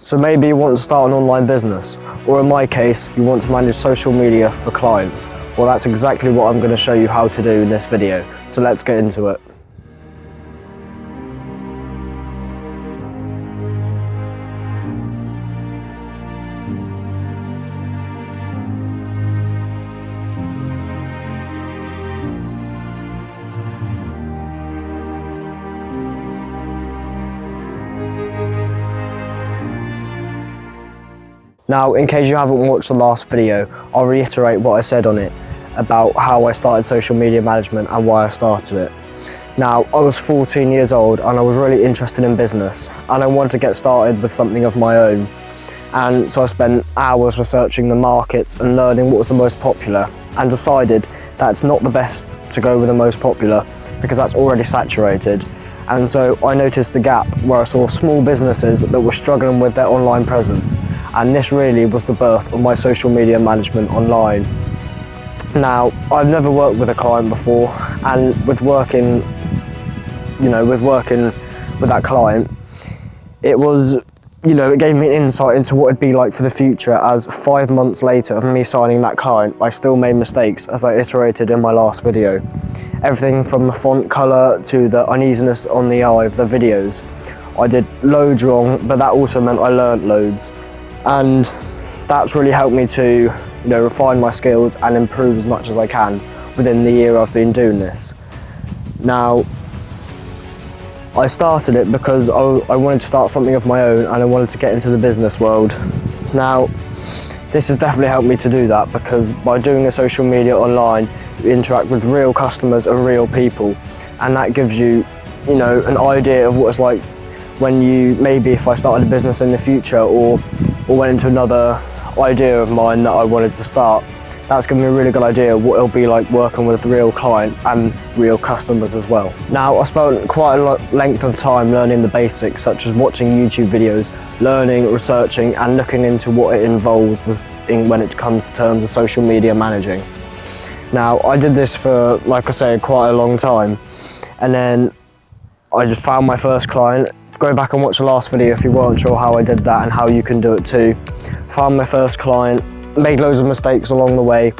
So maybe you want to start an online business, or in my case, you want to manage social media for clients. Well, that's exactly what I'm going to show you how to do in this video. So let's get into it. Now, in case you haven't watched the last video, I'll reiterate what I said on it about how I started social media management and why I started it. Now, I was 14 years old and I was really interested in business and I wanted to get started with something of my own. And so I spent hours researching the markets and learning what was the most popular, and decided that it's not the best to go with the most popular because that's already saturated. And so I noticed a gap where I saw small businesses that were struggling with their online presence. And this really was the birth of my social media management online. Now, I've never worked with a client before, and with working with that client, it gave me an insight into what it'd be like for the future, as 5 months later of me signing that client, I still made mistakes as I iterated in my last video. Everything from the font colour to the uneasiness on the eye of the videos. I did loads wrong, but that also meant I learnt loads. And that's really helped me to refine my skills and improve as much as I can within the year I've been doing this. Now, I started it because I wanted to start something of my own and I wanted to get into the business world. Now, this has definitely helped me to do that, because by doing the social media online, you interact with real customers and real people, and that gives you, an idea of what it's like when if I started a business in the future or went into another idea of mine that I wanted to start. That's given me a really good idea of what it'll be like working with real clients and real customers as well. Now, I spent quite a length of time learning the basics, such as watching YouTube videos, learning, researching, and looking into what it involves when it comes to terms of social media managing. Now, I did this for, like I say, quite a long time, and then I just found my first client. Go back and watch the last video if you weren't sure how I did that and how you can do it too. Found my first client, made loads of mistakes along the way,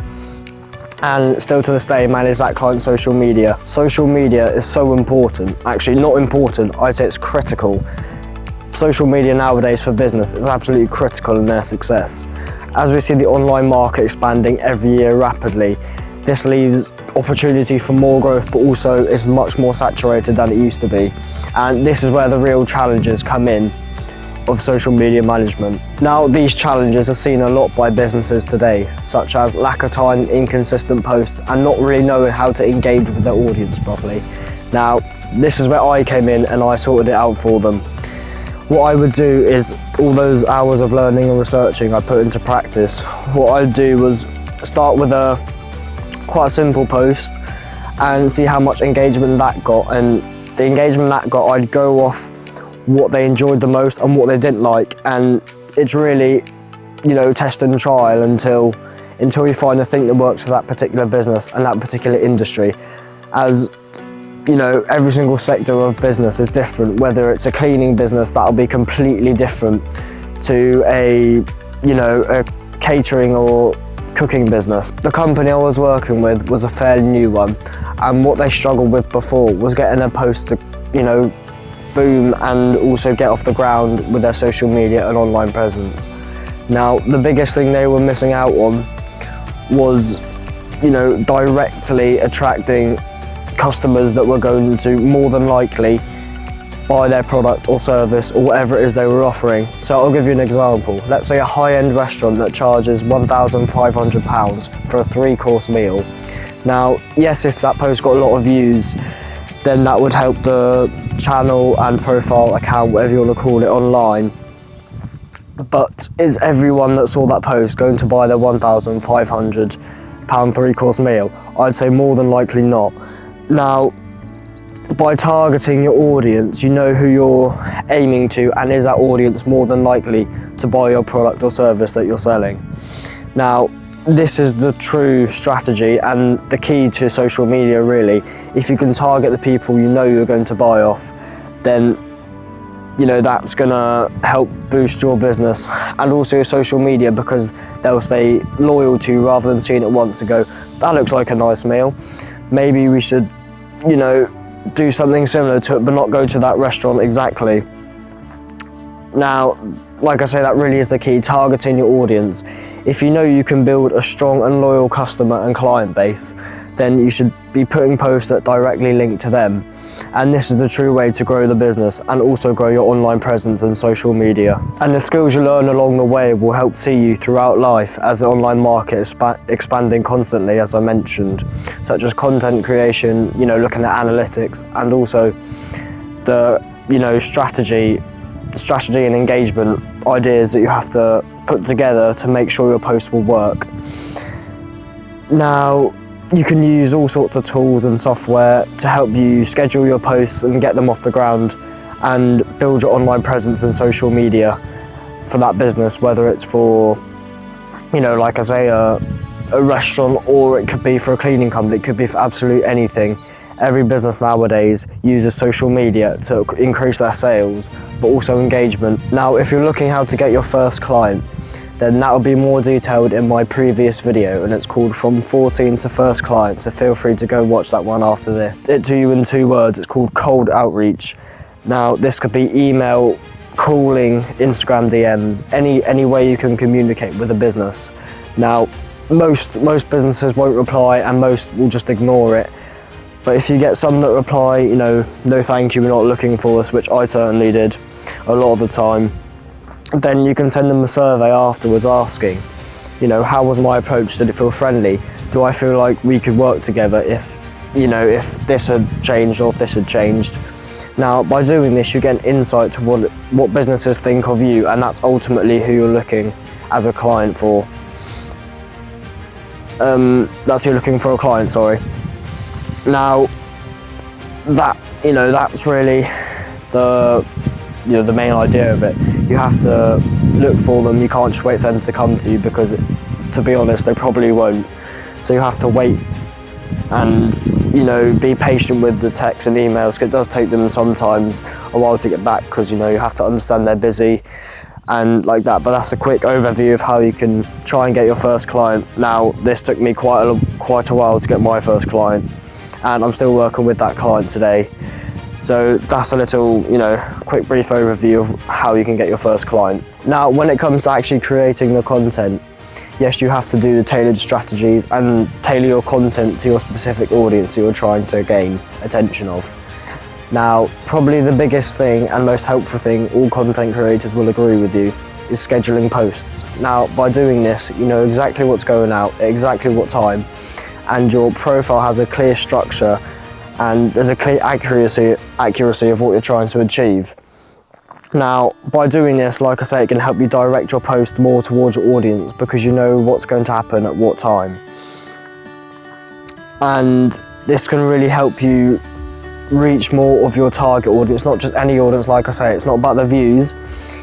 and still to this day manage that client's social media. Social media is so important. Actually, not important, I'd say it's critical. Social media nowadays for business is absolutely critical in their success. As we see the online market expanding every year rapidly, this leaves opportunity for more growth, but also is much more saturated than it used to be. And this is where the real challenges come in of social media management. Now, these challenges are seen a lot by businesses today, such as lack of time, inconsistent posts, and not really knowing how to engage with their audience properly. Now, this is where I came in and I sorted it out for them. What I would do is all those hours of learning and researching I put into practice. What I'd do was start with quite a simple post and see how much engagement that got, and the engagement that got, I'd go off what they enjoyed the most and what they didn't like, and it's really test and trial until you find a thing that works for that particular business and that particular industry. As every single sector of business is different. Whether it's a cleaning business, that'll be completely different to a catering or cooking business. The company I was working with was a fairly new one, and what they struggled with before was getting a post to boom and also get off the ground with their social media and online presence. Now, the biggest thing they were missing out on was directly attracting customers that were going to more than likely buy their product or service or whatever it is they were offering. So I'll give you an example. Let's say a high-end restaurant that charges £1,500 for a 3-course meal. Now, yes, if that post got a lot of views, then that would help the channel and profile account, whatever you want to call it, online. But is everyone that saw that post going to buy their £1,500 3-course meal? I'd say more than likely not. Now, by targeting your audience, you know who you're aiming to, and is that audience more than likely to buy your product or service that you're selling. Now, this is the true strategy and the key to social media, really. If you can target the people you know you're going to buy off, then that's gonna help boost your business, and also your social media, because they'll stay loyal to you rather than seeing it once and go, that looks like a nice meal. Maybe we should, do something similar to it, but not go to that restaurant exactly. Now, like I say, that really is the key, targeting your audience. If you know you can build a strong and loyal customer and client base, then you should be putting posts that directly link to them. And this is the true way to grow the business and also grow your online presence and social media. And the skills you learn along the way will help see you throughout life as the online market is expanding constantly, as I mentioned, such as content creation, looking at analytics, and also the, strategy and engagement ideas that you have to put together to make sure your post will work. Now, you can use all sorts of tools and software to help you schedule your posts and get them off the ground and build your online presence and social media for that business, whether it's for, like I say, a restaurant, or it could be for a cleaning company, it could be for absolutely anything. Every business nowadays uses social media to increase their sales, but also engagement. Now, if you're looking how to get your first client, then that will be more detailed in my previous video, and it's called From 14 to First Client, so feel free to go watch that one after this. It to you in 2 words, it's called cold outreach. Now, this could be email, calling, Instagram DMs, any way you can communicate with a business. Now, most businesses won't reply, and most will just ignore it. But if you get some that reply, no thank you, we're not looking for this, which I certainly did a lot of the time, then you can send them a survey afterwards asking, how was my approach? Did it feel friendly? Do I feel like we could work together if this had changed or if this had changed? Now, by doing this, you get an insight to what businesses think of you, and that's ultimately who you're looking as a client for. That's who you're looking for a client, sorry. Now, that's really the main idea of it. You have to look for them. You can't just wait for them to come to you, because, to be honest, they probably won't. So you have to wait and, be patient with the texts and emails, because it does take them sometimes a while to get back, because, you have to understand they're busy and like that. But that's a quick overview of how you can try and get your first client. Now, this took me quite a while to get my first client, and I'm still working with that client today. So that's a little, quick brief overview of how you can get your first client. Now, when it comes to actually creating the content, yes, you have to do the tailored strategies and tailor your content to your specific audience you're trying to gain attention of. Now, probably the biggest thing and most helpful thing all content creators will agree with you is scheduling posts. Now, by doing this, you know exactly what's going out, at exactly what time, and your profile has a clear structure and there's a clear accuracy of what you're trying to achieve. Now, by doing this, like I say, it can help you direct your post more towards your audience because you know what's going to happen at what time. And this can really help you reach more of your target audience, not just any audience. Like I say, it's not about the views,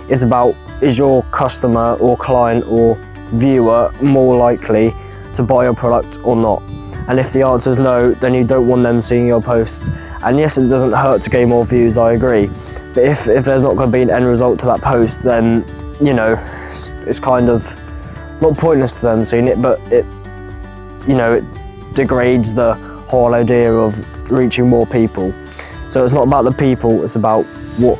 it's about, is your customer or client or viewer more likely to buy your product or not? And if the answer is no, then you don't want them seeing your posts. And yes, it doesn't hurt to gain more views, I agree. But if there's not going to be an end result to that post, then, you know, it's kind of not pointless to them seeing it, but it degrades the whole idea of reaching more people. So it's not about the people, it's about what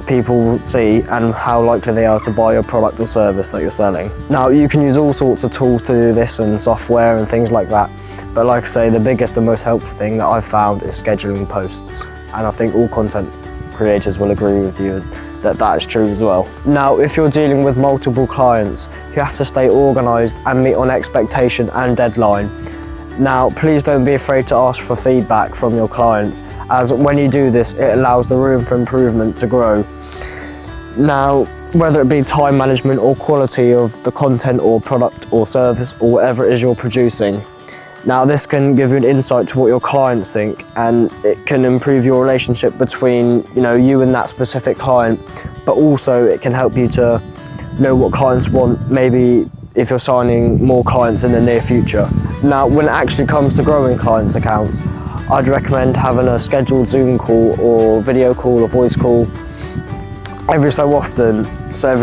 people see and how likely they are to buy your product or service that you're selling. Now, you can use all sorts of tools to do this and software and things like that. But like I say, the biggest and most helpful thing that I've found is scheduling posts. And I think all content creators will agree with you that that is true as well. Now, if you're dealing with multiple clients, you have to stay organised and meet on expectation and deadline. Now, please don't be afraid to ask for feedback from your clients, as when you do this, it allows the room for improvement to grow. Now, whether it be time management or quality of the content or product or service or whatever it is you're producing. Now, this can give you an insight to what your clients think, and it can improve your relationship between, you and that specific client, but also it can help you to know what clients want, maybe if you're signing more clients in the near future. Now, when it actually comes to growing clients' accounts, I'd recommend having a scheduled Zoom call or video call or voice call every so often. So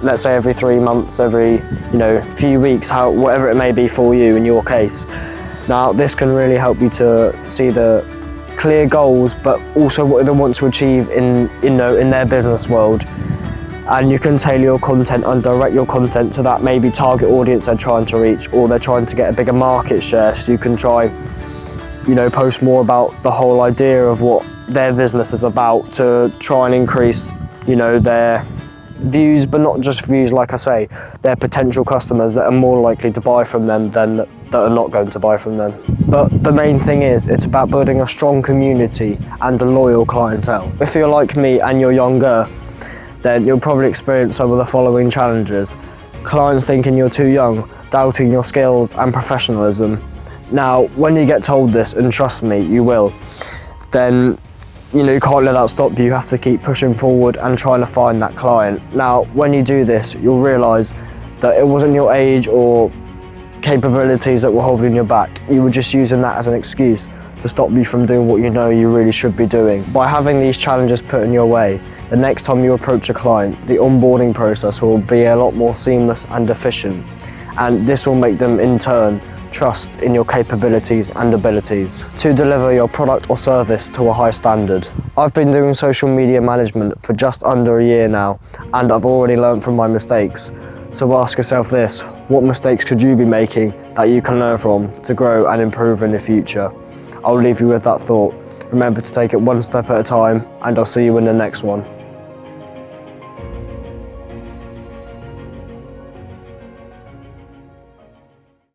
let's say every 3 months, every few weeks, whatever it may be for you in your case. Now this can really help you to see the clear goals, but also what they want to achieve in their business world. And you can tailor your content and direct your content to that maybe target audience they're trying to reach, or they're trying to get a bigger market share. So you can try, post more about the whole idea of what their business is about to try and increase, their views, but not just views, like I say, their potential customers that are more likely to buy from them than that are not going to buy from them. But the main thing is, it's about building a strong community and a loyal clientele. If you're like me and you're younger, then you'll probably experience some of the following challenges. Clients thinking you're too young, doubting your skills and professionalism. Now, when you get told this, and trust me, you will, then you can't let that stop you. You have to keep pushing forward and trying to find that client. Now, when you do this, you'll realise that it wasn't your age or capabilities that were holding you back. You were just using that as an excuse to stop you from doing what you really should be doing. By having these challenges put in your way, the next time you approach a client, the onboarding process will be a lot more seamless and efficient. And this will make them, in turn, trust in your capabilities and abilities to deliver your product or service to a high standard. I've been doing social media management for just under a year now, and I've already learned from my mistakes. So ask yourself this: what mistakes could you be making that you can learn from to grow and improve in the future? I'll leave you with that thought. Remember to take it one step at a time, and I'll see you in the next one.